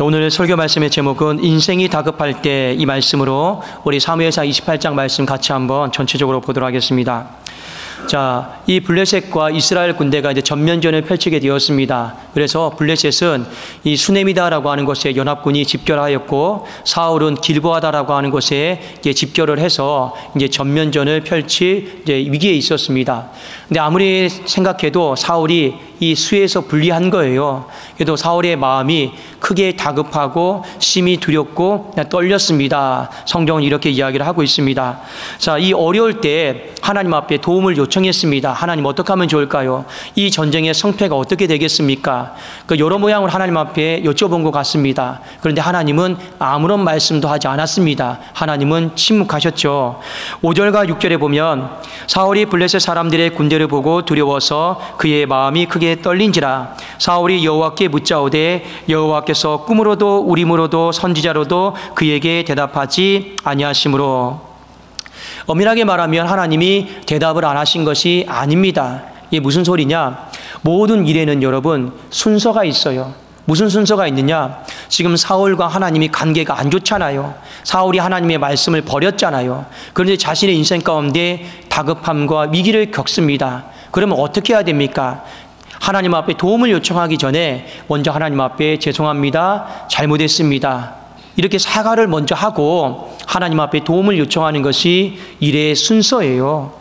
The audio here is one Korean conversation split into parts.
오늘 설교 말씀의 제목은 인생이 다급할 때, 이 말씀으로 우리 사무엘상 28장 말씀 같이 한번 전체적으로 보도록 하겠습니다. 자, 이 블레셋과 이스라엘 군대가 이제 전면전을 펼치게 되었습니다. 그래서 블레셋은 이 수넴이다라고 하는 곳에 연합군이 집결하였고, 사울은 길보아다라고 하는 곳에 이제 집결을 해서 이제 전면전을 펼칠 이제 위기에 있었습니다. 근데 아무리 생각해도 사울이 이 수에서 불리한 거예요. 그래도 사울의 마음이 크게 다급하고 심히 두렵고 떨렸습니다. 성경은 이렇게 이야기를 하고 있습니다. 자, 이 어려울 때 하나님 앞에 도움을 요청했습니다. 하나님, 어떻게 하면 좋을까요? 이 전쟁의 성패가 어떻게 되겠습니까? 그 여러 모양을 하나님 앞에 여쭤본 것 같습니다. 그런데 하나님은 아무런 말씀도 하지 않았습니다. 하나님은 침묵하셨죠. 5절과 6절에 보면 사울이 블레셋 사람들의 군대를 보고 두려워서 그의 마음이 크게 떨린지라. 사울이 여호와께 묻자오되 여호와께서 꿈으로도 우림으로도 선지자로도 그에게 대답하지 아니하시므로. 엄밀하게 말하면 하나님이 대답을 안 하신 것이 아닙니다. 이게 무슨 소리냐? 모든 일에는 여러분 순서가 있어요. 무슨 순서가 있느냐? 지금 사울과 하나님이 관계가 안 좋잖아요. 사울이 하나님의 말씀을 버렸잖아요. 그런데 자신의 인생 가운데 다급함과 위기를 겪습니다. 그러면 어떻게 해야 됩니까? 하나님 앞에 도움을 요청하기 전에 먼저 하나님 앞에 죄송합니다, 잘못했습니다, 이렇게 사과를 먼저 하고 하나님 앞에 도움을 요청하는 것이 일의 순서예요.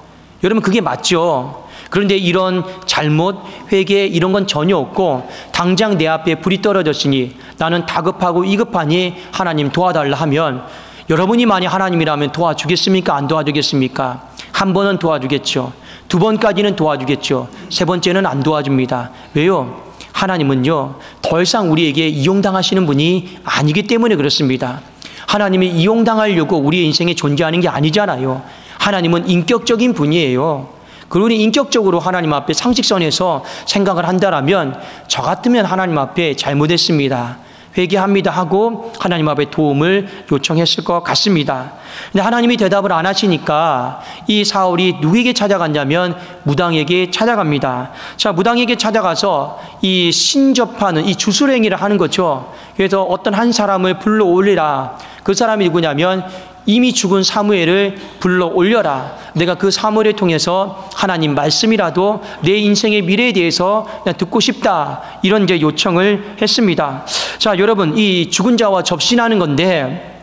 여러분, 그게 맞죠? 그런데 이런 잘못, 회개 이런 건 전혀 없고 당장 내 앞에 불이 떨어졌으니 나는 다급하고 위급하니 하나님 도와달라 하면, 여러분이 만약 하나님이라면 도와주겠습니까? 안 도와주겠습니까? 한 번은 도와주겠죠. 두 번까지는 도와주겠죠. 세 번째는 안 도와줍니다. 왜요? 하나님은요, 더 이상 우리에게 이용당하시는 분이 아니기 때문에 그렇습니다. 하나님이 이용당하려고 우리의 인생에 존재하는 게 아니잖아요. 하나님은 인격적인 분이에요. 그러니 인격적으로 하나님 앞에 상식선에서 생각을 한다라면, 저 같으면 하나님 앞에 잘못했습니다, 회개합니다 하고 하나님 앞에 도움을 요청했을 것 같습니다. 근데 하나님이 대답을 안 하시니까 이 사울이 누구에게 찾아갔냐면 무당에게 찾아갑니다. 자, 무당에게 찾아가서 이 신접하는 이 주술행위를 하는 거죠. 그래서 어떤 한 사람을 불러 올리라. 그 사람이 누구냐면 이미 죽은 사무엘을 불러 올려라. 내가 그 사무엘을 통해서 하나님 말씀이라도 내 인생의 미래에 대해서 그냥 듣고 싶다, 이런 이제 요청을 했습니다. 자, 여러분, 이 죽은 자와 접신하는 건데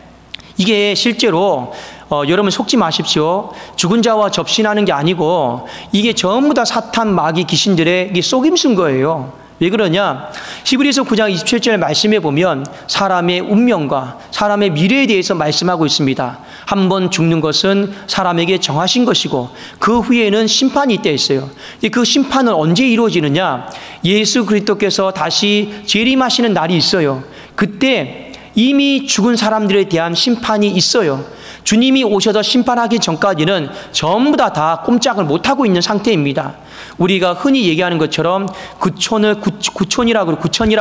이게 실제로 여러분 속지 마십시오. 죽은 자와 접신하는 게 아니고 이게 전부 다 사탄, 마귀, 귀신들의 속임수인 거예요. 왜 그러냐? 히브리서 9장 27절 말씀에 보면 사람의 운명과 사람의 미래에 대해서 말씀하고 있습니다. 한 번 죽는 것은 사람에게 정하신 것이고 그 후에는 심판이 있다 했어요. 그 심판은 언제 이루어지느냐? 예수 그리스도께서 다시 재림하시는 날이 있어요. 그때 이미 죽은 사람들에 대한 심판이 있어요. 주님이 오셔서 심판하기 전까지는 전부 다 꼼짝을 못하고 있는 상태입니다. 우리가 흔히 얘기하는 것처럼 구천이라고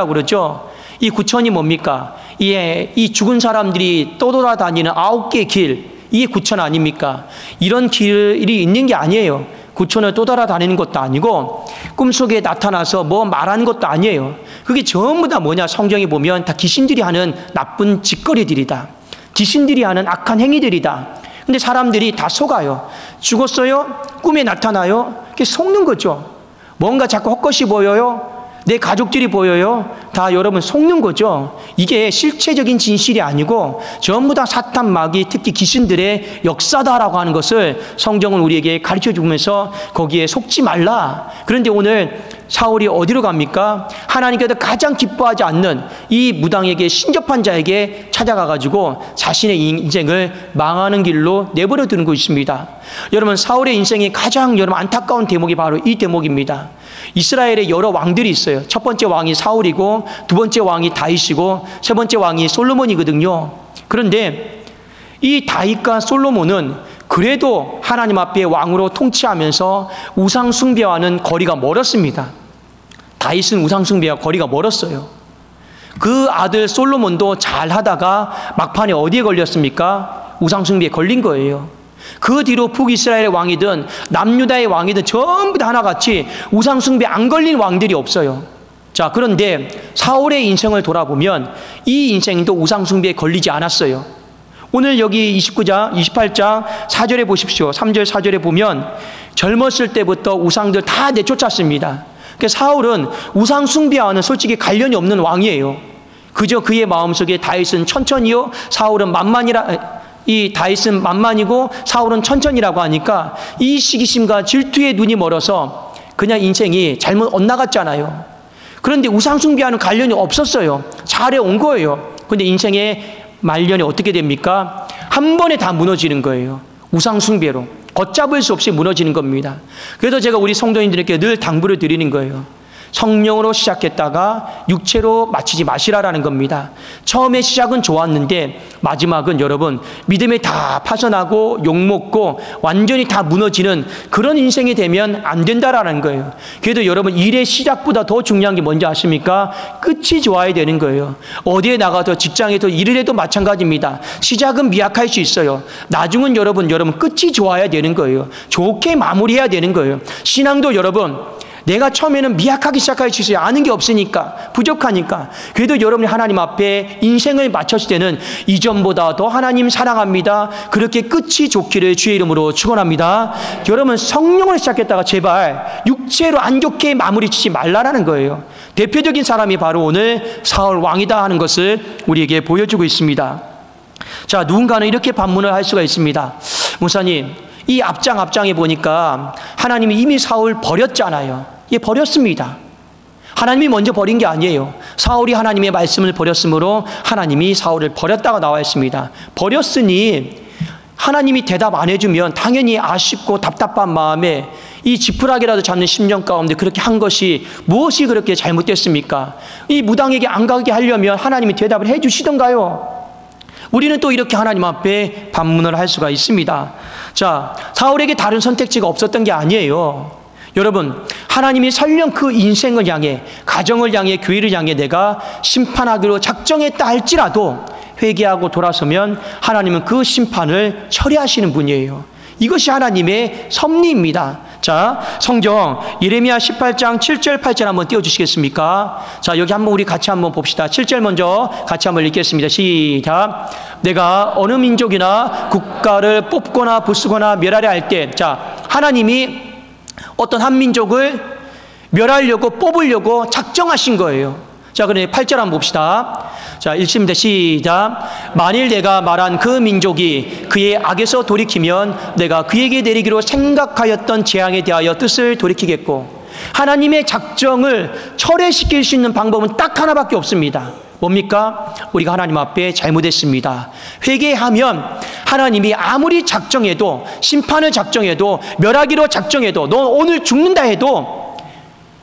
그러죠. 이 구천이 뭡니까? 이 죽은 사람들이 떠돌아다니는 9개의 길, 이게 구천 아닙니까? 이런 길이 있는 게 아니에요. 구천을 떠돌아다니는 것도 아니고 꿈속에 나타나서 뭐 말하는 것도 아니에요. 그게 전부 다 뭐냐? 성경에 보면 다 귀신들이 하는 나쁜 짓거리들이다. 귀신들이 하는 악한 행위들이다. 근데 사람들이 다 속아요. 죽었어요? 꿈에 나타나요? 그게 속는 거죠. 뭔가 자꾸 헛것이 보여요? 내 가족들이 보여요? 다 여러분 속는 거죠. 이게 실체적인 진실이 아니고 전부 다 사탄, 마귀, 특히 귀신들의 역사다라고 하는 것을 성경은 우리에게 가르쳐 주면서 거기에 속지 말라. 그런데 오늘 사울이 어디로 갑니까? 하나님께서 가장 기뻐하지 않는 이 무당에게, 신접한 자에게 찾아가가지고 자신의 인생을 망하는 길로 내버려 두는 것이 있습니다. 여러분, 사울의 인생이 가장 여러분 안타까운 대목이 바로 이 대목입니다. 이스라엘에 여러 왕들이 있어요. 첫 번째 왕이 사울이고 두 번째 왕이 다윗이고 세 번째 왕이 솔로몬이거든요. 그런데 이 다윗과 솔로몬은 그래도 하나님 앞에 왕으로 통치하면서 우상 숭배와는 거리가 멀었습니다. 다윗은 우상 숭배와 거리가 멀었어요. 그 아들 솔로몬도 잘 하다가 막판에 어디에 걸렸습니까? 우상 숭배에 걸린 거예요. 그 뒤로 북이스라엘의 왕이든 남유다의 왕이든 전부 다 하나같이 우상 숭배 안 걸린 왕들이 없어요. 자, 그런데 사울의 인생을 돌아보면 이 인생도 우상숭배에 걸리지 않았어요. 오늘 여기 28장 4절에 보십시오. 3절 4절에 보면 젊었을 때부터 우상들 다 내쫓았습니다. 그러니까 사울은 우상숭배와는 솔직히 관련이 없는 왕이에요. 그저 그의 마음속에 다윗은 천천히요, 사울은 이 다윗은 만만이고 사울은 천천히라고 하니까 이 시기심과 질투의 눈이 멀어서 그냥 인생이 잘못 엇나갔잖아요. 그런데 우상숭배와는 관련이 없었어요. 잘해온 거예요. 그런데 인생의 말년이 어떻게 됩니까? 한 번에 다 무너지는 거예요. 우상숭배로 걷잡을 수 없이 무너지는 겁니다. 그래서 제가 우리 성도님들에게 늘 당부를 드리는 거예요. 성령으로 시작했다가 육체로 마치지 마시라라는 겁니다. 처음에 시작은 좋았는데 마지막은 여러분 믿음이 다 파손하고 욕먹고 완전히 다 무너지는 그런 인생이 되면 안 된다라는 거예요. 그래도 여러분 일의 시작보다 더 중요한 게 뭔지 아십니까? 끝이 좋아야 되는 거예요. 어디에 나가도 직장에도 일을 해도 마찬가지입니다. 시작은 미약할 수 있어요. 나중은 여러분 끝이 좋아야 되는 거예요. 좋게 마무리해야 되는 거예요. 신앙도 여러분 내가 처음에는 미약하게 시작할 수 있어요. 아는 게 없으니까, 부족하니까. 그래도 여러분이 하나님 앞에 인생을 마쳤을 때는 이전보다 더 하나님 사랑합니다. 그렇게 끝이 좋기를 주의 이름으로 축원합니다. 여러분 성령을 시작했다가 제발 육체로 안 좋게 마무리 치지 말라라는 거예요. 대표적인 사람이 바로 오늘 사울 왕이다 하는 것을 우리에게 보여주고 있습니다. 자, 누군가는 이렇게 반문을 할 수가 있습니다. 목사님, 이 앞장에 보니까 하나님이 이미 사울 버렸잖아요. 예, 버렸습니다. 하나님이 먼저 버린 게 아니에요. 사울이 하나님의 말씀을 버렸으므로 하나님이 사울을 버렸다고 나와 있습니다. 버렸으니 하나님이 대답 안 해주면 당연히 아쉽고 답답한 마음에 이 지푸라기라도 잡는 심령 가운데 그렇게 한 것이 무엇이 그렇게 잘못됐습니까? 이 무당에게 안 가게 하려면 하나님이 대답을 해주시던가요? 우리는 또 이렇게 하나님 앞에 반문을 할 수가 있습니다. 자, 사울에게 다른 선택지가 없었던 게 아니에요. 여러분, 하나님이 설령 그 인생을 향해, 가정을 향해, 교회를 향해 내가 심판하기로 작정했다 할지라도 회개하고 돌아서면 하나님은 그 심판을 처리하시는 분이에요. 이것이 하나님의 섭리입니다. 자, 성경 예레미야 18장 7절 8절 한번 띄워주시겠습니까? 자, 여기 한번 우리 같이 한번 봅시다. 7절 먼저 같이 한번 읽겠습니다. 시작. 내가 어느 민족이나 국가를 뽑거나 부수거나 멸하려 할 때, 자, 하나님이 어떤 한 민족을 멸하려고 뽑으려고 작정하신 거예요. 자, 그럼 8절 한번 봅시다. 자, 읽습니다. 시작. 만일 내가 말한 그 민족이 그의 악에서 돌이키면 내가 그에게 내리기로 생각하였던 재앙에 대하여 뜻을 돌이키겠고, 하나님의 작정을 철회시킬 수 있는 방법은 딱 하나밖에 없습니다. 뭡니까? 우리가 하나님 앞에 잘못했습니다. 회개하면 하나님이 아무리 작정해도, 심판을 작정해도, 멸하기로 작정해도, 너 오늘 죽는다 해도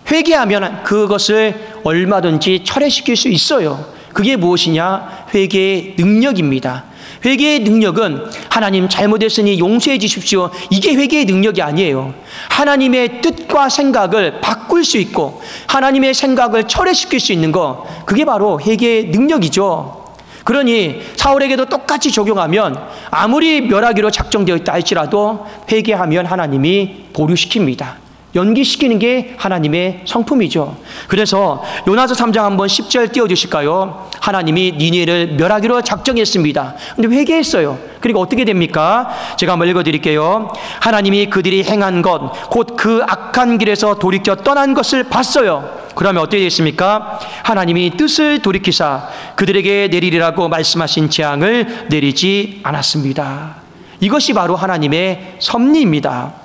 회개하면 그것을 얼마든지 철회시킬 수 있어요. 그게 무엇이냐? 회개의 능력입니다. 회개의 능력은 하나님 잘못했으니 용서해 주십시오, 이게 회개의 능력이 아니에요. 하나님의 뜻과 생각을 바꿀 수 있고 하나님의 생각을 철회시킬 수 있는 거, 그게 바로 회개의 능력이죠. 그러니 사울에게도 똑같이 적용하면 아무리 멸하기로 작정되어 있다 할지라도 회개하면 하나님이 보류시킵니다. 연기시키는 게 하나님의 성품이죠. 그래서 요나서 3장 한번 10절 띄워주실까요? 하나님이 니느웨를 멸하기로 작정했습니다. 근데 회개했어요. 그러니까 어떻게 됩니까? 제가 한번 읽어드릴게요. 하나님이 그들이 행한 것, 곧 그 악한 길에서 돌이켜 떠난 것을 봤어요. 그러면 어떻게 됐습니까? 하나님이 뜻을 돌이키사 그들에게 내리리라고 말씀하신 재앙을 내리지 않았습니다. 이것이 바로 하나님의 섭리입니다.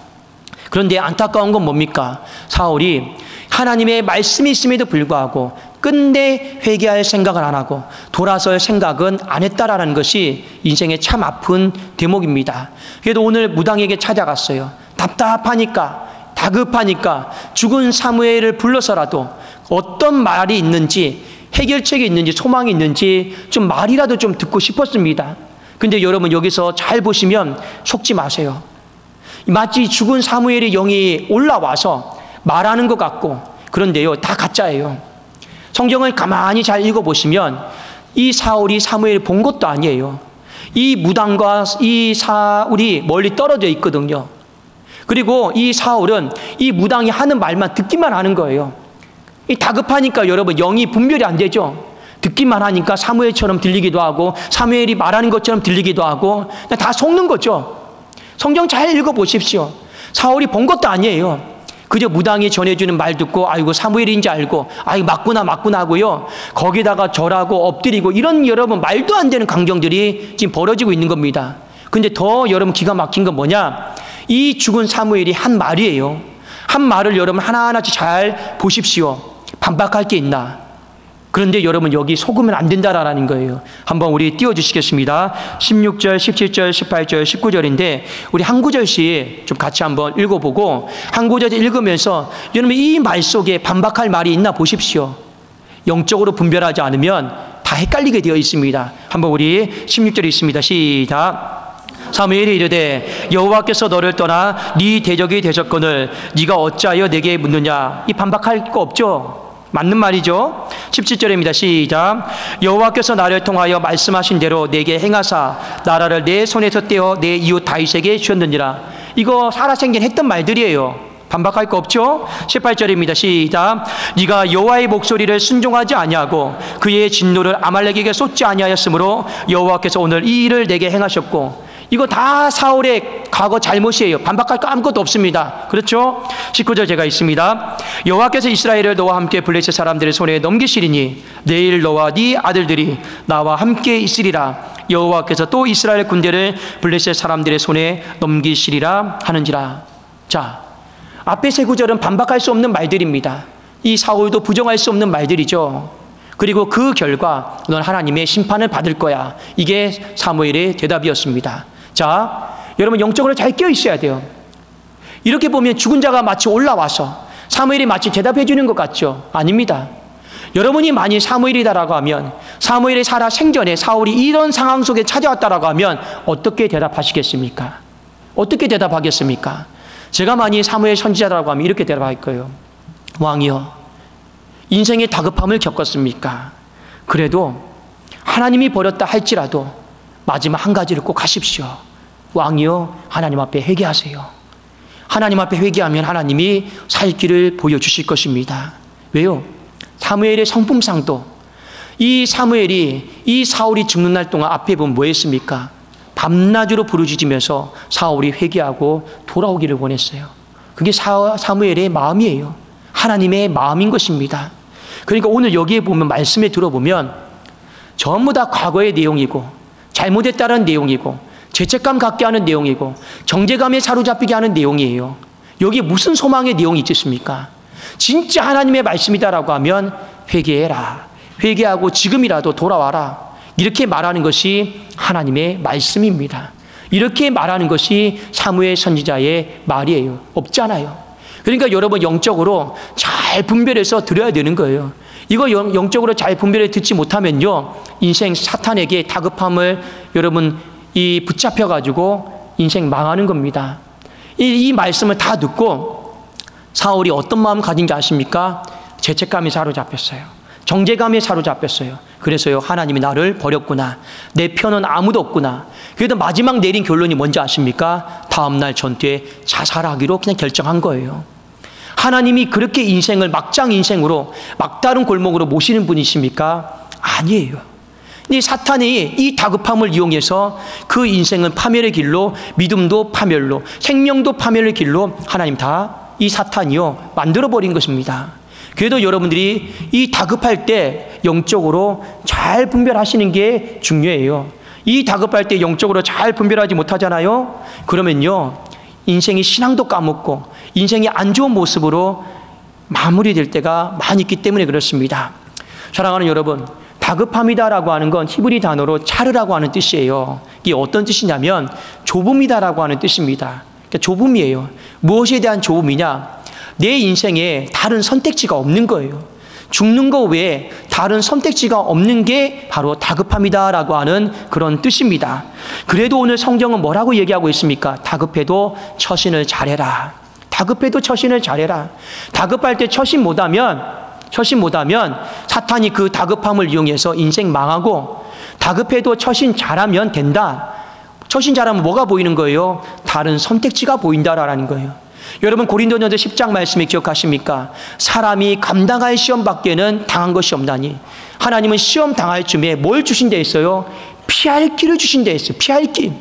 그런데 안타까운 건 뭡니까? 사울이 하나님의 말씀이 있음에도 불구하고 끝내 회개할 생각을 안 하고 돌아설 생각은 안 했다라는 것이 인생의 참 아픈 대목입니다. 그래도 오늘 무당에게 찾아갔어요. 답답하니까, 다급하니까 죽은 사무엘을 불러서라도 어떤 말이 있는지, 해결책이 있는지, 소망이 있는지 좀 말이라도 좀 듣고 싶었습니다. 근데 여러분 여기서 잘 보시면 속지 마세요. 마치 죽은 사무엘의 영이 올라와서 말하는 것 같고, 그런데요, 다 가짜예요. 성경을 가만히 잘 읽어보시면 이 사울이 사무엘을 본 것도 아니에요. 이 무당과 이 사울이 멀리 떨어져 있거든요. 그리고 이 사울은 이 무당이 하는 말만 듣기만 하는 거예요. 다급하니까 여러분 영이 분별이 안 되죠. 듣기만 하니까 사무엘처럼 들리기도 하고 사무엘이 말하는 것처럼 들리기도 하고 다 속는 거죠. 성경 잘 읽어보십시오. 사울이 본 것도 아니에요. 그저 무당이 전해주는 말 듣고 아이고 사무엘인지 알고 아이고 맞구나 하고요. 거기다가 절하고 엎드리고 이런 여러분 말도 안 되는 광경들이 지금 벌어지고 있는 겁니다. 근데 더 여러분 기가 막힌 건 뭐냐? 이 죽은 사무엘이 한 말이에요. 한 말을 여러분 하나하나씩 잘 보십시오. 반박할 게 있나? 그런데 여러분 여기 속으면 안 된다라는 거예요. 한번 우리 띄워주시겠습니다. 16절, 17절, 18절, 19절인데 우리 한 구절씩 좀 같이 한번 읽어보고 한 구절 읽으면서 여러분 이 말 속에 반박할 말이 있나 보십시오. 영적으로 분별하지 않으면 다 헷갈리게 되어 있습니다. 한번 우리 16절에 있습니다. 시작. 사무엘이 이르되 여호와께서 너를 떠나 네 대적이 되셨거늘 네가 어찌하여 내게 묻느냐. 이 반박할 거 없죠. 맞는 말이죠. 17절입니다. 시작. 여호와께서 나를 통하여 말씀하신 대로 내게 행하사 나라를 내 손에서 떼어 내 이웃 다윗에게 주었느니라. 이거 살아생긴 했던 말들이에요. 반박할 거 없죠. 18절입니다. 시작. 네가 여호와의 목소리를 순종하지 아니하고 그의 진노를 아말렉에게 쏟지 아니하였으므로 여호와께서 오늘 이 일을 내게 행하셨고. 이거 다 사울의 과거 잘못이에요. 반박할 거 아무것도 없습니다. 그렇죠? 19절 제가 있습니다. 여호와께서 이스라엘을 너와 함께 블레셋 사람들의 손에 넘기시리니 내일 너와 네 아들들이 나와 함께 있으리라. 여호와께서 또 이스라엘 군대를 블레셋 사람들의 손에 넘기시리라 하는지라. 자, 앞에 세 구절은 반박할 수 없는 말들입니다. 이 사울도 부정할 수 없는 말들이죠. 그리고 그 결과 넌 하나님의 심판을 받을 거야. 이게 사무엘의 대답이었습니다. 자, 여러분 영적으로 잘 깨어 있어야 돼요. 이렇게 보면 죽은 자가 마치 올라와서 사무엘이 마치 대답해 주는 것 같죠? 아닙니다. 여러분이 만일 사무엘이다라고 하면 사무엘이 살아 생전에 사울이 이런 상황 속에 찾아왔다라고 하면 어떻게 대답하시겠습니까? 어떻게 대답하겠습니까? 제가 만일 사무엘 선지자라고 하면 이렇게 대답할 거예요. 왕이여, 인생의 다급함을 겪었습니까? 그래도 하나님이 버렸다 할지라도 마지막 한 가지를 꼭 하십시오. 왕이여, 하나님 앞에 회개하세요. 하나님 앞에 회개하면 하나님이 살 길을 보여주실 것입니다. 왜요? 사무엘의 성품상도 이 사무엘이 이 사울이 죽는 날 동안 앞에 보면 뭐 했습니까? 밤낮으로 부르짖으면서 사울이 회개하고 돌아오기를 원했어요. 그게 사무엘의 마음이에요. 하나님의 마음인 것입니다. 그러니까 오늘 여기에 보면 말씀에 들어보면 전부 다 과거의 내용이고 잘못했다는 내용이고 죄책감 갖게 하는 내용이고 정죄감에 사로잡히게 하는 내용이에요. 여기에 무슨 소망의 내용이 있겠습니까? 진짜 하나님의 말씀이다라고 하면 회개해라. 회개하고 지금이라도 돌아와라. 이렇게 말하는 것이 하나님의 말씀입니다. 이렇게 말하는 것이 사무엘 선지자의 말이에요. 없잖아요. 그러니까 여러분 영적으로 잘 분별해서 들어야 되는 거예요. 이거 영적으로 잘 분별해 듣지 못하면요, 인생 사탄에게 다급함을 여러분 붙잡혀가지고 인생 망하는 겁니다. 이 말씀을 다 듣고 사울이 어떤 마음 가진지 아십니까? 죄책감이 사로잡혔어요. 정죄감에 사로잡혔어요. 그래서요, 하나님이 나를 버렸구나. 내 편은 아무도 없구나. 그래도 마지막 내린 결론이 뭔지 아십니까? 다음날 전투에 자살하기로 그냥 결정한 거예요. 하나님이 그렇게 인생을 막장 인생으로 막다른 골목으로 모시는 분이십니까? 아니에요. 이 사탄이 이 다급함을 이용해서 그 인생은 파멸의 길로, 믿음도 파멸로, 생명도 파멸의 길로 하나님 다 이 사탄이요 만들어버린 것입니다. 그래도 여러분들이 이 다급할 때 영적으로 잘 분별하시는 게 중요해요. 이 다급할 때 영적으로 잘 분별하지 못하잖아요. 그러면요, 인생이 신앙도 까먹고 인생이 안 좋은 모습으로 마무리될 때가 많이 있기 때문에 그렇습니다. 사랑하는 여러분, 다급함이다라고 하는 건 히브리 단어로 차르라고 하는 뜻이에요. 이게 어떤 뜻이냐면 좁음이다라고 하는 뜻입니다. 그러니까 좁음이에요. 무엇에 대한 좁음이냐? 내 인생에 다른 선택지가 없는 거예요. 죽는 거 외에 다른 선택지가 없는 게 바로 다급함이다라고 하는 그런 뜻입니다. 그래도 오늘 성경은 뭐라고 얘기하고 있습니까? 다급해도 처신을 잘해라. 다급해도 처신을 잘해라. 다급할 때 처신 못하면 사탄이 그 다급함을 이용해서 인생 망하고, 다급해도 처신 잘하면 된다. 처신 잘하면 뭐가 보이는 거예요? 다른 선택지가 보인다라는 거예요. 여러분 고린도전서 10장 말씀을 기억하십니까? 사람이 감당할 시험 밖에는 당한 것이 없나니 하나님은 시험 당할 쯤에 뭘 주신 데 있어요? 피할 길을 주신 데 있어요. 피할 길.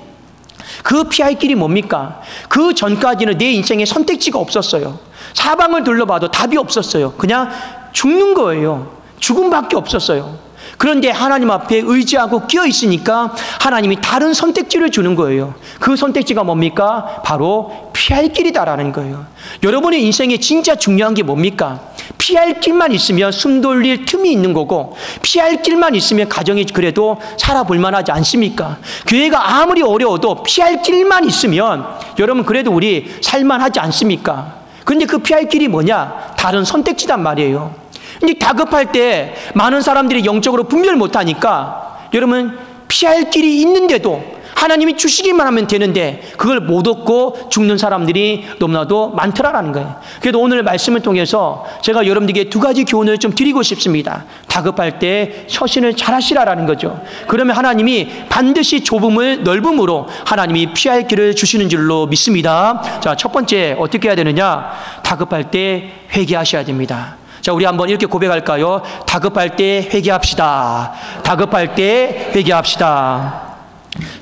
그 피할 길이 뭡니까? 그 전까지는 내 인생에 선택지가 없었어요. 사방을 둘러봐도 답이 없었어요. 그냥 죽는 거예요. 죽음밖에 없었어요. 그런데 하나님 앞에 의지하고 끼어 있으니까 하나님이 다른 선택지를 주는 거예요. 그 선택지가 뭡니까? 바로 피할 길이다라는 거예요. 여러분의 인생에 진짜 중요한 게 뭡니까? 피할 길만 있으면 숨 돌릴 틈이 있는 거고, 피할 길만 있으면 가정이 그래도 살아볼 만하지 않습니까? 교회가 아무리 어려워도 피할 길만 있으면 여러분 그래도 우리 살만하지 않습니까? 그런데 그 피할 길이 뭐냐? 다른 선택지단 말이에요. 근데 다급할 때 많은 사람들이 영적으로 분별 못하니까 여러분 피할 길이 있는데도 하나님이 주시기만 하면 되는데 그걸 못 얻고 죽는 사람들이 너무나도 많더라라는 거예요. 그래도 오늘 말씀을 통해서 제가 여러분들에게 두 가지 교훈을 좀 드리고 싶습니다. 다급할 때 처신을 잘 하시라라는 거죠. 그러면 하나님이 반드시 좁음을 넓음으로 하나님이 피할 길을 주시는 줄로 믿습니다. 자, 첫 번째 어떻게 해야 되느냐? 다급할 때 회개하셔야 됩니다. 자, 우리 한번 이렇게 고백할까요? 다급할 때 회개합시다. 다급할 때 회개합시다.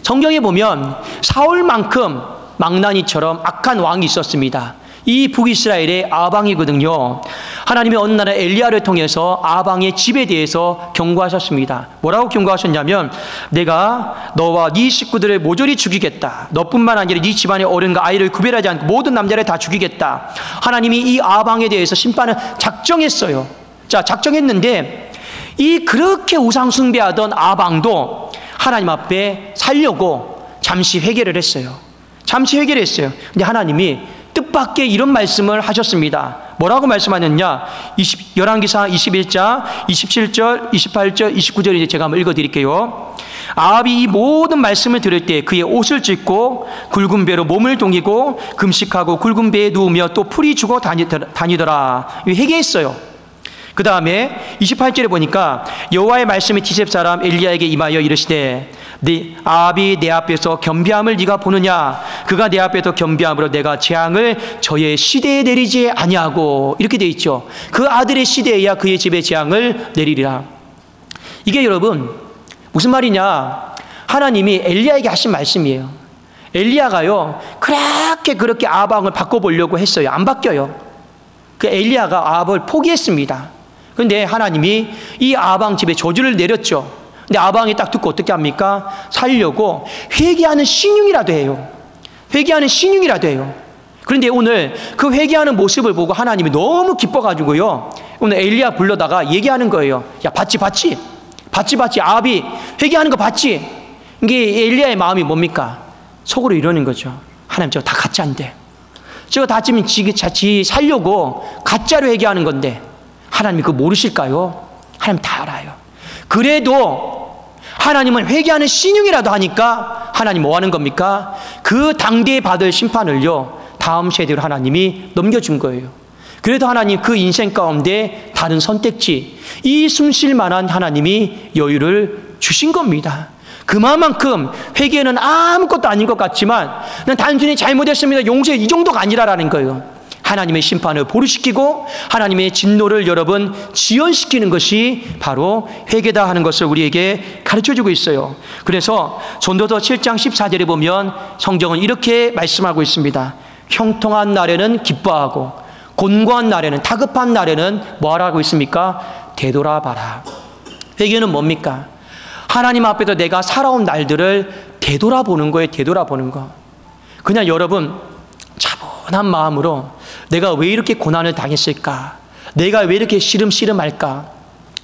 성경에 보면 사울만큼 망나니처럼 악한 왕이 있었습니다. 이 북이스라엘의 아방이거든요. 하나님의 어느 날 엘리야를 통해서 아방의 집에 대해서 경고하셨습니다. 뭐라고 경고하셨냐면 내가 너와 네 식구들을 모조리 죽이겠다. 너뿐만 아니라 네 집안의 어른과 아이를 구별하지 않고 모든 남자를 다 죽이겠다. 하나님이 이 아방에 대해서 심판을 작정했어요. 자, 작정했는데 이 그렇게 우상 숭배하던 아방도 하나님 앞에 살려고 잠시 회개를 했어요. 잠시 회개를 했어요. 근데 하나님이 뜻밖의 이런 말씀을 하셨습니다. 뭐라고 말씀하셨냐? 열왕기상 21장 27절, 28절, 29절 이제 제가 한번 읽어드릴게요. 아합이 이 모든 말씀을 들을 때 그의 옷을 찢고 굵은 배로 몸을 동이고 금식하고 굵은 배에 누우며 또 풀이 죽어 다니더라. 회개했어요. 그 다음에 28절에 보니까 여호와의 말씀이 디셉 사람 엘리야에게 임하여 이르시되 아합이 내 앞에서 겸비함을 네가 보느냐? 그가 내 앞에서 겸비함으로 내가 재앙을 저의 시대에 내리지 아니하고, 이렇게 돼 있죠. 그 아들의 시대에야 그의 집에 재앙을 내리리라. 이게 여러분 무슨 말이냐? 하나님이 엘리야에게 하신 말씀이에요. 엘리야가요 그렇게 아합을 바꿔보려고 했어요. 안 바뀌어요. 그 엘리야가 아합을 포기했습니다. 그런데 하나님이 이 아방 집에 저주를 내렸죠. 근데 아방이 딱 듣고 어떻게 합니까? 살려고 회개하는 신용이라도 해요. 회개하는 신용이라도 해요. 그런데 오늘 그 회개하는 모습을 보고 하나님이 너무 기뻐가지고요, 오늘 엘리야 불러다가 얘기하는 거예요. 야, 봤지? 아합이 회개하는 거 봤지? 이게 엘리야의 마음이 뭡니까? 속으로 이러는 거죠. 하나님, 저거 다 가짜인데, 저거 다 지금 지 살려고 가짜로 회개하는 건데 하나님이 그거 모르실까요? 하나님 다 알아요. 그래도 하나님은 회개하는 신용이라도 하니까 하나님 뭐 하는 겁니까? 그 당대에 받을 심판을요 다음 세대로 하나님이 넘겨준 거예요. 그래도 하나님 그 인생 가운데 다른 선택지, 이 숨쉴 만한 하나님이 여유를 주신 겁니다. 그만큼 회개는 아무것도 아닌 것 같지만 난 단순히 잘못했습니다, 용서해, 이 정도가 아니라라는 거예요. 하나님의 심판을 보류시키고 하나님의 진노를 여러분 지연시키는 것이 바로 회개다 하는 것을 우리에게 가르쳐주고 있어요. 그래서 전도서 7장 14절에 보면 성경은 이렇게 말씀하고 있습니다. 형통한 날에는 기뻐하고 곤고한 날에는, 다급한 날에는 뭐 하라고 있습니까? 되돌아봐라. 회개는 뭡니까? 하나님 앞에서 내가 살아온 날들을 되돌아보는 거예요. 되돌아보는 거. 그냥 여러분 차분한 마음으로 내가 왜 이렇게 고난을 당했을까? 내가 왜 이렇게 시름시름할까?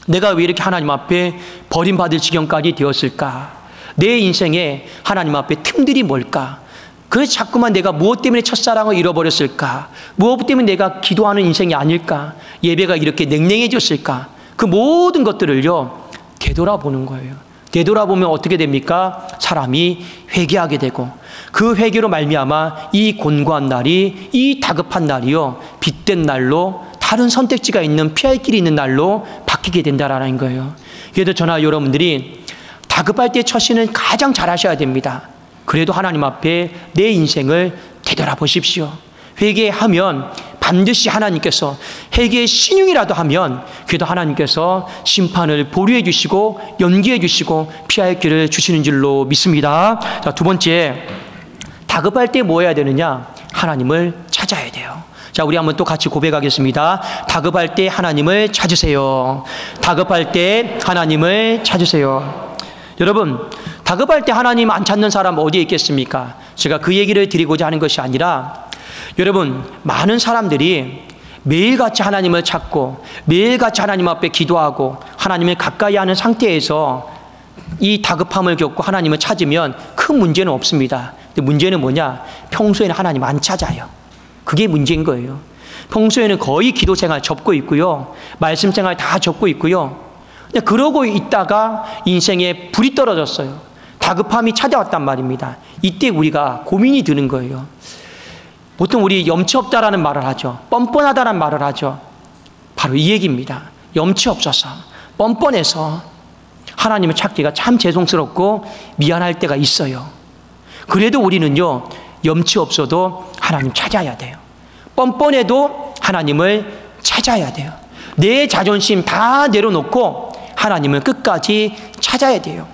내가 왜 이렇게 하나님 앞에 버림받을 지경까지 되었을까? 내 인생에 하나님 앞에 틈들이 뭘까? 그래서 자꾸만 내가 무엇 때문에 첫사랑을 잃어버렸을까? 무엇 때문에 내가 기도하는 인생이 아닐까? 예배가 이렇게 냉랭해졌을까? 그 모든 것들을요 되돌아보는 거예요. 되돌아보면 어떻게 됩니까? 사람이 회개하게 되고 그 회개로 말미암아 이 곤고한 날이, 이 다급한 날이요 빛된 날로, 다른 선택지가 있는, 피할 길이 있는 날로 바뀌게 된다라는 거예요. 그래도 저나 여러분들이 다급할 때 처신을 가장 잘 하셔야 됩니다. 그래도 하나님 앞에 내 인생을 되돌아보십시오. 회개하면 반드시 하나님께서 회개의 신용이라도 하면 그래도 하나님께서 심판을 보류해 주시고 연기해 주시고 피할 길을 주시는 줄로 믿습니다. 자, 두 번째, 다급할 때 뭐 해야 되느냐? 하나님을 찾아야 돼요. 자, 우리 한번 또 같이 고백하겠습니다. 다급할 때 하나님을 찾으세요. 다급할 때 하나님을 찾으세요. 여러분, 다급할 때 하나님 안 찾는 사람 어디에 있겠습니까? 제가 그 얘기를 드리고자 하는 것이 아니라, 여러분, 많은 사람들이 매일같이 하나님을 찾고 매일같이 하나님 앞에 기도하고 하나님을 가까이 하는 상태에서 이 다급함을 겪고 하나님을 찾으면 큰 문제는 없습니다. 근데 문제는 뭐냐? 평소에는 하나님 안 찾아요. 그게 문제인 거예요. 평소에는 거의 기도 생활 접고 있고요, 말씀 생활 다 접고 있고요. 근데 그러고 있다가 인생에 불이 떨어졌어요. 다급함이 찾아왔단 말입니다. 이때 우리가 고민이 드는 거예요. 보통 우리 염치 없다라는 말을 하죠. 뻔뻔하다라는 말을 하죠. 바로 이 얘기입니다. 염치 없어서, 뻔뻔해서 하나님을 찾기가 참 죄송스럽고 미안할 때가 있어요. 그래도 우리는요, 염치 없어도 하나님 찾아야 돼요. 뻔뻔해도 하나님을 찾아야 돼요. 내 자존심 다 내려놓고 하나님을 끝까지 찾아야 돼요.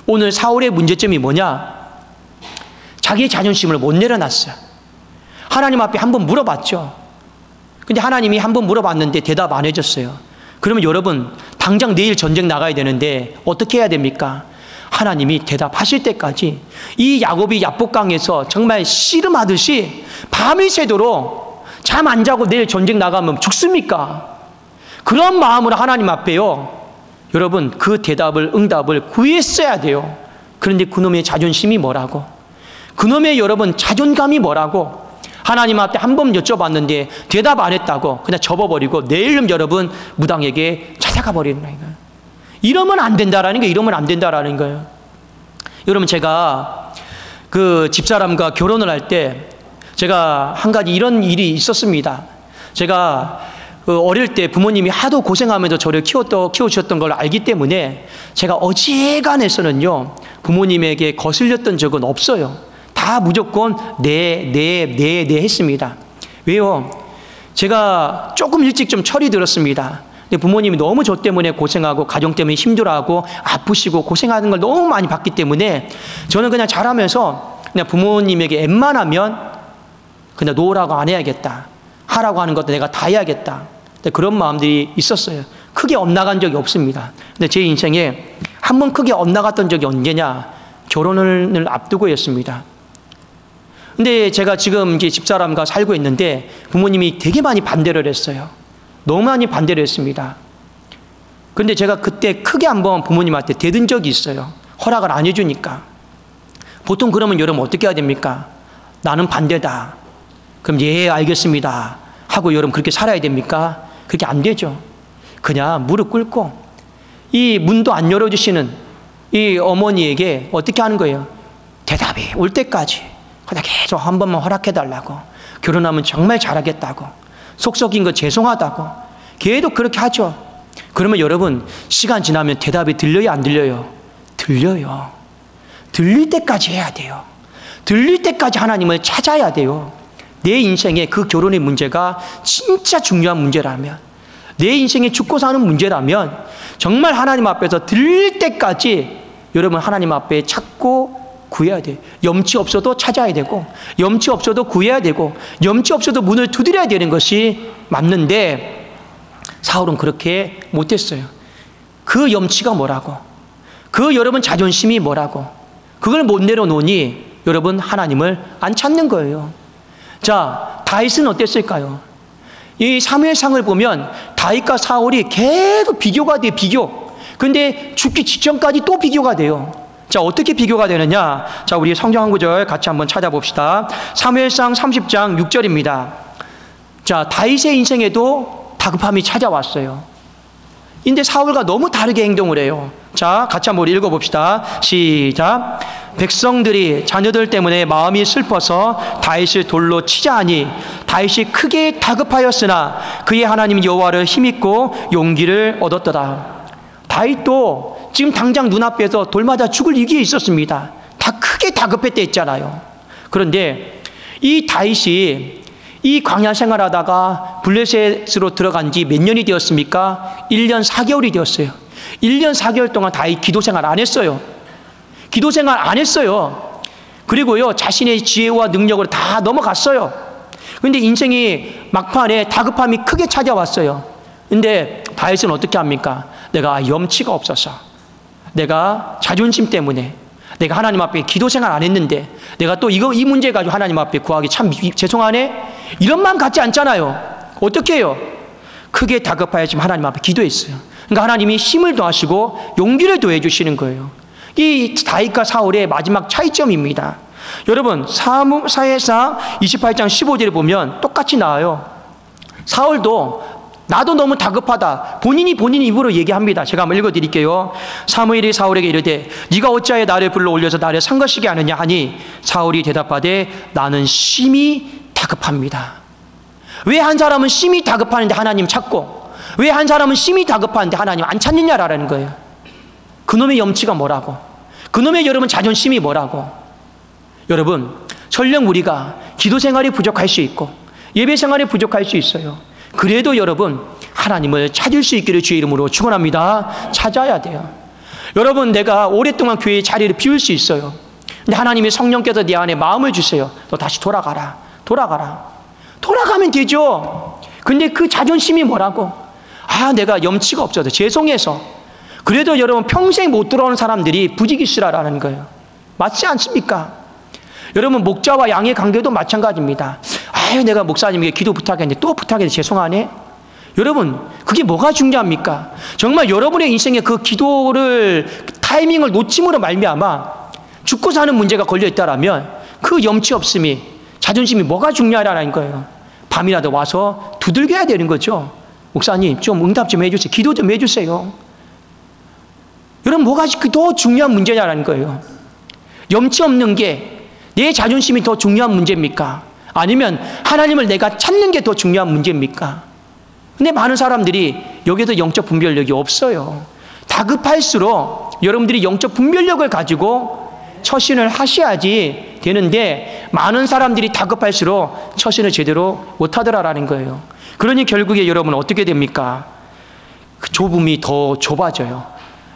오늘 사울의 문제점이 뭐냐? 자기 자존심을 못 내려놨어요. 하나님 앞에 한번 물어봤죠. 근데 하나님이 한번 물어봤는데 대답 안 해줬어요. 그러면 여러분, 당장 내일 전쟁 나가야 되는데 어떻게 해야 됩니까? 하나님이 대답하실 때까지 이 야곱이 야복강에서 정말 씨름하듯이 밤이 새도록 잠 안 자고 내일 전쟁 나가면 죽습니까? 그런 마음으로 하나님 앞에요, 여러분, 그 대답을, 응답을 구했어야 돼요. 그런데 그놈의 자존심이 뭐라고? 그놈의 여러분 자존감이 뭐라고? 하나님 앞에 한 번 여쭤봤는데 대답 안 했다고 그냥 접어버리고 내일은 여러분 무당에게 찾아가 버리는 거예요. 이러면 안 된다라는 거예요. 이러면 안 된다라는 거예요. 여러분, 제가 그 집사람과 결혼을 할 때 제가 한 가지 이런 일이 있었습니다. 제가 어릴 때 부모님이 하도 고생하면서 저를 키워주셨던 걸 알기 때문에 제가 어지간해서는요, 부모님에게 거슬렸던 적은 없어요. 다 무조건 네 했습니다. 왜요? 제가 조금 일찍 좀 철이 들었습니다. 근데 부모님이 너무 저 때문에 고생하고 가정 때문에 힘들어하고 아프시고 고생하는 걸 너무 많이 봤기 때문에 저는 그냥 자라면서 그냥 부모님에게 웬만하면 그냥 놓으라고 안 해야겠다, 하라고 하는 것도 내가 다 해야겠다, 그런 마음들이 있었어요. 크게 엇나간 적이 없습니다. 근데 제 인생에 한 번 크게 엇나갔던 적이 언제냐? 결혼을 앞두고였습니다. 근데 제가 지금 이제 집사람과 살고 있는데 부모님이 되게 많이 반대를 했어요. 너무 많이 반대를 했습니다. 근데 제가 그때 크게 한번 부모님한테 대든 적이 있어요. 허락을 안 해주니까. 보통 그러면 여러분 어떻게 해야 됩니까? 나는 반대다. 그럼 예, 알겠습니다 하고 여러분 그렇게 살아야 됩니까? 그렇게 안 되죠. 그냥 무릎 꿇고 이 문도 안 열어주시는 이 어머니에게 어떻게 하는 거예요? 대답이 올 때까지 그냥 계속 한 번만 허락해달라고, 결혼하면 정말 잘하겠다고, 속 썩인 거 죄송하다고 계속 그렇게 하죠. 그러면 여러분 시간 지나면 대답이 들려요, 안 들려요? 들려요. 들릴 때까지 해야 돼요. 들릴 때까지 하나님을 찾아야 돼요. 내 인생에 그 결혼의 문제가 진짜 중요한 문제라면, 내 인생에 죽고 사는 문제라면 정말 하나님 앞에서 들릴 때까지 여러분 하나님 앞에 찾고 구해야 돼요. 염치 없어도 찾아야 되고, 염치 없어도 구해야 되고, 염치 없어도 문을 두드려야 되는 것이 맞는데 사울은 그렇게 못했어요. 그 염치가 뭐라고? 그 여러분 자존심이 뭐라고? 그걸 못 내려놓으니 여러분 하나님을 안 찾는 거예요. 자, 다윗은 어땠을까요? 이 사무엘상을 보면 다윗과 사울이 계속 비교가 돼요. 비교. 근데 죽기 직전까지 또 비교가 돼요. 자, 어떻게 비교가 되느냐? 자, 우리 성경 한 구절 같이 한번 찾아봅시다. 사무엘상 30장 6절입니다. 자, 다윗의 인생에도 다급함이 찾아왔어요. 근데 사울과 너무 다르게 행동을 해요. 자, 같이 한번 우리 읽어봅시다. 시작. 백성들이 자녀들 때문에 마음이 슬퍼서 다윗을 돌로 치자 하니 다윗이 크게 다급하였으나 그의 하나님 여호와를 힘입고 용기를 얻었더라. 다윗도 지금 당장 눈앞에서 돌 맞아 죽을 위기에 있었습니다. 다 크게 다급했다 했잖아요. 그런데 이 다윗이 이 광야 생활하다가 블레셋으로 들어간 지 몇 년이 되었습니까? 1년 4개월이 되었어요. 1년 4개월 동안 다윗 기도 생활 안 했어요. 기도 생활 안 했어요. 그리고요, 자신의 지혜와 능력으로 다 넘어갔어요. 근데 인생이 막판에 다급함이 크게 찾아왔어요. 근데 다윗은 어떻게 합니까? 내가 염치가 없어서, 내가 자존심 때문에, 내가 하나님 앞에 기도 생활 안 했는데, 내가 또 이 문제 가지고 하나님 앞에 구하기 참 죄송하네? 이런 마음 갖지 않잖아요. 어떻게 해요? 크게 다급하여 지금 하나님 앞에 기도했어요. 그러니까 하나님이 힘을 더하시고 용기를 더해 주시는 거예요. 이 다윗과 사울의 마지막 차이점입니다. 여러분, 사무엘상 28장 15절에 보면 똑같이 나와요. 사울도 나도 너무 다급하다. 본인이 입으로 얘기합니다. 제가 한번 읽어드릴게요. 사무엘이 사울에게 이르되 네가 어찌하여 나를 불러 올려서 나를 상거시게 하느냐 하니 사울이 대답하되 나는 심히 다급합니다. 왜 한 사람은 심히 다급하는데 하나님 찾고, 왜 한 사람은 심히 다급하는데 하나님 안 찾느냐라는 거예요. 그놈의 염치가 뭐라고, 그놈의 여러분 자존심이 뭐라고. 여러분, 설령 우리가 기도 생활이 부족할 수 있고 예배 생활이 부족할 수 있어요. 그래도 여러분 하나님을 찾을 수 있기를 주의 이름으로 축원합니다. 찾아야 돼요. 여러분, 내가 오랫동안 교회의 자리를 비울 수 있어요. 근데 하나님의 성령께서 내 안에 마음을 주세요. 너 다시 돌아가라. 돌아가면 되죠. 근데 그 자존심이 뭐라고? 내가 염치가 없어서, 죄송해서. 그래도 여러분 평생 못 들어오는 사람들이 부지기수라는 거예요. 맞지 않습니까? 여러분, 목자와 양의 관계도 마찬가지입니다. 내가 목사님에게 기도 부탁했는데 또 부탁했는데 죄송하네. 여러분, 그게 뭐가 중요합니까? 정말 여러분의 인생에 그 기도를 타이밍을 놓침으로 말미암아 죽고 사는 문제가 걸려있다라면 그 염치 없음이, 자존심이 뭐가 중요하라는 거예요. 밤이라도 와서 두들겨야 되는 거죠. 목사님 좀 응답 좀 해주세요. 기도 좀 해주세요. 여러분, 뭐가 더 중요한 문제냐라는 거예요. 염치 없는 게 내 자존심이 더 중요한 문제입니까? 아니면 하나님을 내가 찾는 게 더 중요한 문제입니까? 근데 많은 사람들이 여기에서 영적 분별력이 없어요. 다급할수록 여러분들이 영적 분별력을 가지고 처신을 하셔야지 되는데, 많은 사람들이 다급할수록 처신을 제대로 못하더라라는 거예요. 그러니 결국에 여러분 어떻게 됩니까? 그 좁음이 더 좁아져요.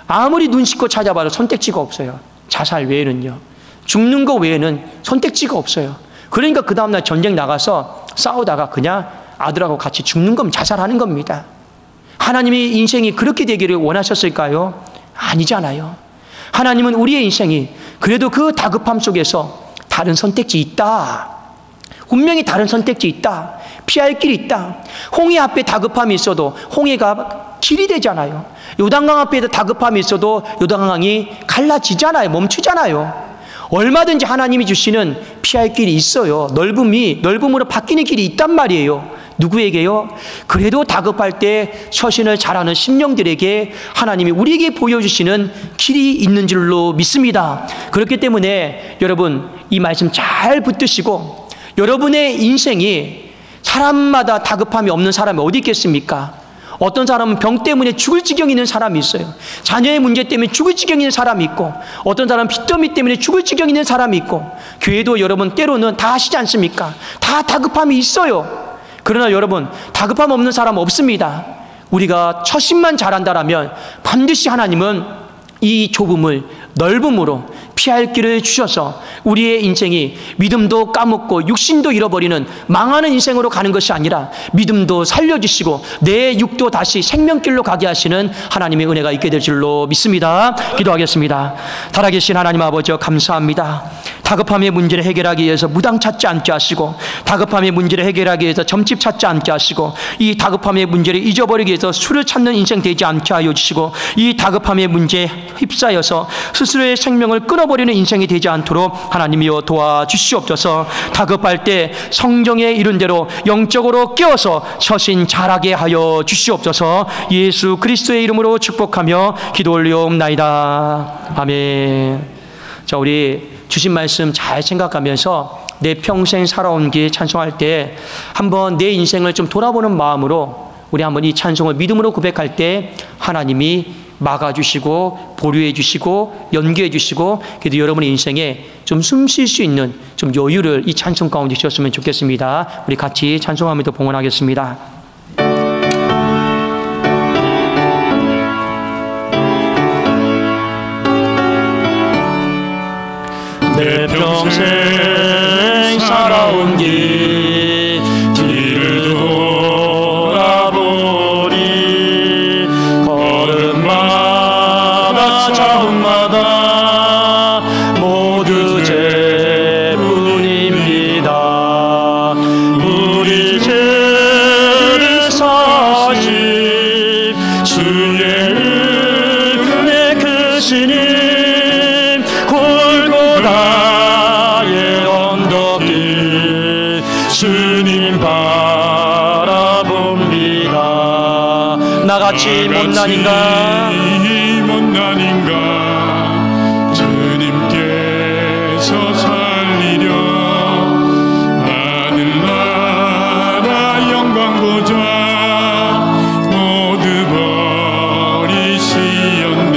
아무리 눈 씻고 찾아봐도 선택지가 없어요. 자살 외에는요. 죽는 거 외에는 선택지가 없어요. 그러니까 그 다음날 전쟁 나가서 싸우다가 그냥 아들하고 같이 죽는 겁니다. 자살하는 겁니다. 하나님의 인생이 그렇게 되기를 원하셨을까요? 아니잖아요. 하나님은 우리의 인생이 그래도 그 다급함 속에서 다른 선택지 있다. 분명히 다른 선택지 있다. 피할 길이 있다. 홍해 앞에 다급함이 있어도 홍해가 길이 되잖아요. 요단강 앞에 다급함이 있어도 요단강이 갈라지잖아요. 멈추잖아요. 얼마든지 하나님이 주시는 피할 길이 있어요. 넓음으로 바뀌는 길이 있단 말이에요. 누구에게요? 그래도 다급할 때 처신을 잘하는 심령들에게 하나님이 우리에게 보여주시는 길이 있는 줄로 믿습니다. 그렇기 때문에 여러분, 이 말씀 잘 붙드시고, 여러분의 인생이 사람마다 다급함이 없는 사람이 어디 있겠습니까? 어떤 사람은 병 때문에 죽을 지경이 있는 사람이 있어요. 자녀의 문제 때문에 죽을 지경이 있는 사람이 있고, 어떤 사람은 빚더미 때문에 죽을 지경이 있는 사람이 있고, 교회도 여러분 때로는 다 하시지 않습니까? 다 다급함이 있어요. 그러나 여러분, 다급함 없는 사람 없습니다. 우리가 처신만 잘한다라면 반드시 하나님은 이 좁음을 넓음으로 피할 길을 주셔서 우리의 인생이 믿음도 까먹고 육신도 잃어버리는 망하는 인생으로 가는 것이 아니라 믿음도 살려주시고 내 육도 다시 생명길로 가게 하시는 하나님의 은혜가 있게 될 줄로 믿습니다. 기도하겠습니다. 살아계신 하나님 아버지, 감사합니다. 다급함의 문제를 해결하기 위해서 무당 찾지 않게 하시고, 다급함의 문제를 해결하기 위해서 점집 찾지 않게 하시고, 이 다급함의 문제를 잊어버리기 위해서 술을 찾는 인생 되지 않게 하여 주시고, 이 다급함의 문제에 휩싸여서 스스로의 생명을 끊어버리는 인생이 되지 않도록 하나님이여 도와주시옵소서. 다급할 때 성경에 이른 대로 영적으로 깨어서 처신 잘하게 하여 주시옵소서. 예수 그리스도의 이름으로 축복하며 기도 올리옵나이다. 아멘. 자, 우리 주신 말씀 잘 생각하면서 내 평생 살아온 길 찬송할 때 한번 내 인생을 좀 돌아보는 마음으로 우리 한번 이 찬송을 믿음으로 고백할 때 하나님이 막아주시고 보류해주시고 연기해주시고 그래도 여러분의 인생에 좀 숨 쉴 수 있는 좀 여유를 이 찬송 가운데 주셨으면 좋겠습니다. 우리 같이 찬송하면서 봉헌하겠습니다. 내 평생 살아온 길을 돌아보니 걸음마다 자음마다 모두 죄뿐입니다. 우리 죄를 사신 주의 은혜 크시니 주님 바라봅니다. 나같이 못난인가 주님께서 살리려 하늘나라 영광 보좌 모두 버리시었네.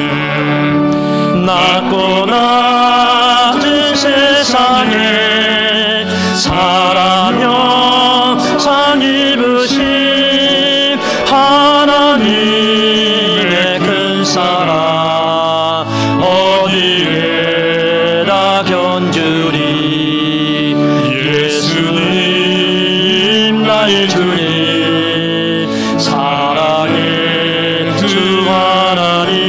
낮고 낮은 세상에 사라며 상 입으신 하나님의 큰 사랑 어디에다 견주리. 예수님 나의 주님 사랑의 주 하나님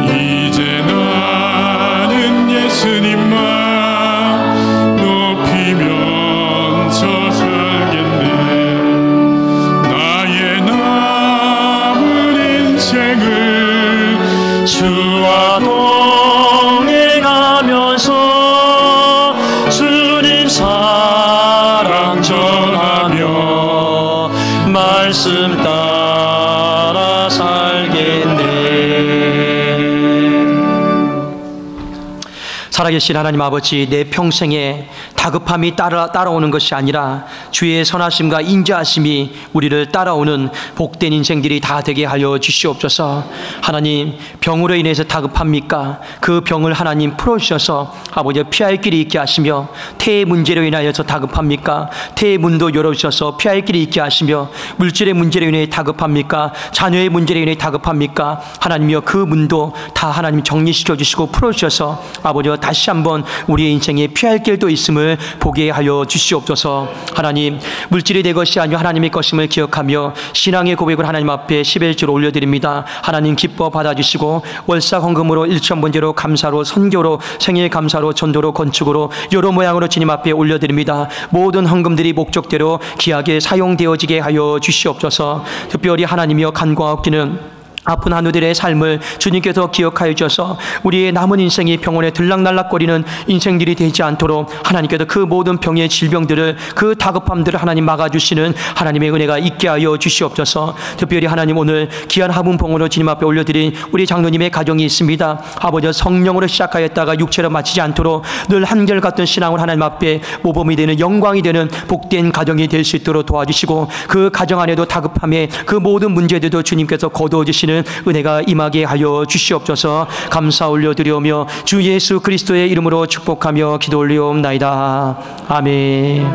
이제 나는 예수님만 주와 동행하면서 주님 사랑 전하며 말씀 따라 살겠네. 살아계신 하나님 아버지, 내 평생에 다급함이 따라오는 것이 아니라 주의 선하심과 인자하심이 우리를 따라오는 복된 인생들이 다 되게 하여 주시옵소서. 하나님, 병으로 인해서 다급합니까? 그 병을 하나님 풀어주셔서 아버지 피할 길이 있게 하시며, 태의 문제로 인하여서 다급합니까? 태의 문도 열어주셔서 피할 길이 있게 하시며, 물질의 문제로 인해 다급합니까? 자녀의 문제로 인해 다급합니까? 하나님이여 그 문도 다 하나님 정리시켜 주시고 풀어주셔서 아버지와 다시 한번 우리의 인생에 피할 길도 있음을 보게 하여 주시옵소서. 하나님, 물질이 내 것이 아니요 하나님의 것임을 기억하며 신앙의 고백을 하나님 앞에 11주로 올려드립니다. 하나님 기뻐 받아주시고 월사 헌금으로 1,000번제로 감사로 선교로 생일 감사로 전도로 건축으로 여러 모양으로 주님 앞에 올려드립니다. 모든 헌금들이 목적대로 귀하게 사용되어지게 하여 주시옵소서. 특별히 하나님이여 간과없기는 아픈 한우들의 삶을 주님께서 기억하여 주셔서 우리의 남은 인생이 병원에 들락날락거리는 인생들이 되지 않도록 하나님께서 그 모든 병의 질병들을, 그 다급함들을 하나님 막아주시는 하나님의 은혜가 있게 하여 주시옵소서. 특별히 하나님 오늘 귀한 화분봉으로 주님 앞에 올려드린 우리 장로님의 가정이 있습니다. 아버지 성령으로 시작하였다가 육체로 마치지 않도록 늘 한결같은 신앙을 하나님 앞에 모범이 되는 영광이 되는 복된 가정이 될 수 있도록 도와주시고 그 가정 안에도 다급함의 그 모든 문제들도 주님께서 거두어주시는 은혜가 임하게 하여 주시옵소서. 감사 올려드리오며 주 예수 그리스도의 이름으로 축복하며 기도 올리옵나이다. 아멘.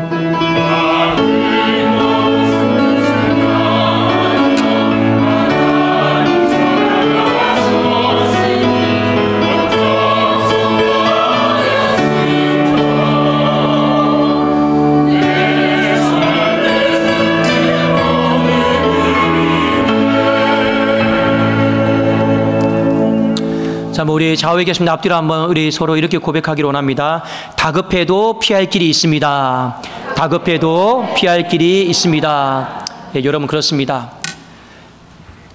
자, 우리 좌우에 계신 앞뒤로 한번 우리 서로 이렇게 고백하기를 원합니다. 다급해도 피할 길이 있습니다. 다급해도 피할 길이 있습니다. 예, 여러분 그렇습니다.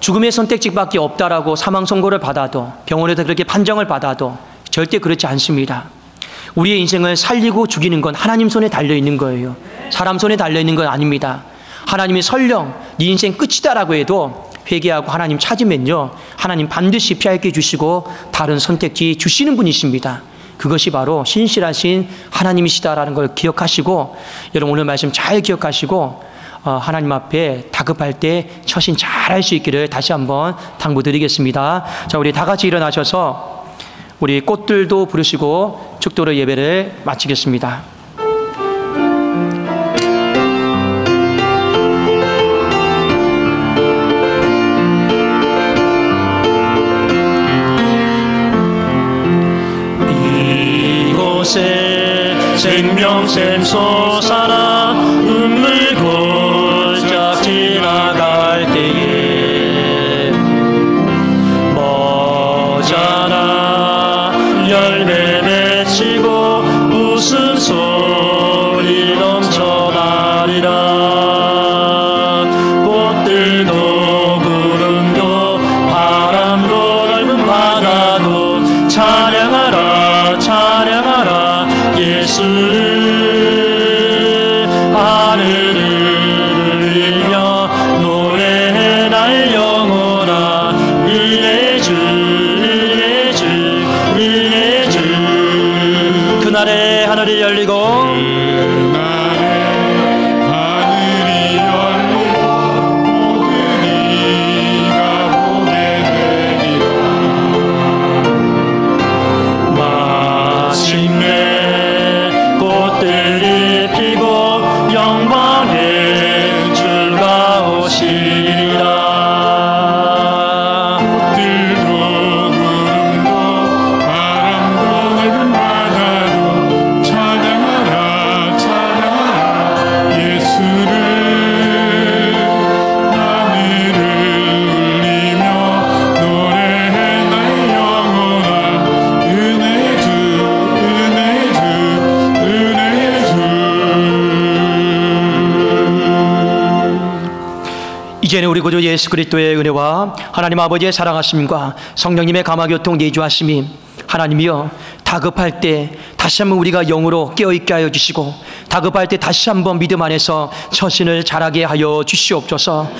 죽음의 선택지밖에 없다라고 사망 선고를 받아도, 병원에서 그렇게 판정을 받아도 절대 그렇지 않습니다. 우리의 인생을 살리고 죽이는 건 하나님 손에 달려있는 거예요. 사람 손에 달려있는 건 아닙니다. 하나님이 설령 네 인생 끝이다라고 해도 회개하고 하나님 찾으면요, 하나님 반드시 피하게 주시고 다른 선택지 주시는 분이십니다. 그것이 바로 신실하신 하나님이시다라는 걸 기억하시고, 여러분 오늘 말씀 잘 기억하시고, 하나님 앞에 다급할 때 처신 잘할 수 있기를 다시 한번 당부드리겠습니다. 자, 우리 다 같이 일어나셔서 우리 꽃들도 부르시고 축도로 예배를 마치겠습니다. 이곳에 생명샘 솟아나 눈물 골짝 지나갈 때에 머자나 열매 맺히고 웃음소리 넘쳐나리라. 꽃들도 구름도 바람도 넓은 바다도 찬양하라 찬양하라 예수를. 하늘을 울리며 노래해 날 영혼아 은혜 주 은혜 주 은혜 주. 그날에 하늘이 열리고 이제는 우리 구주 예수 그리스도의 은혜와 하나님 아버지의 사랑하심과 성령님의 감화교통 내주하심이 하나님이여 다급할 때 다시 한번 우리가 영으로 깨어있게 하여 주시고 다급할 때 다시 한번 믿음 안에서 처신을 잘하게 하여 주시옵소서.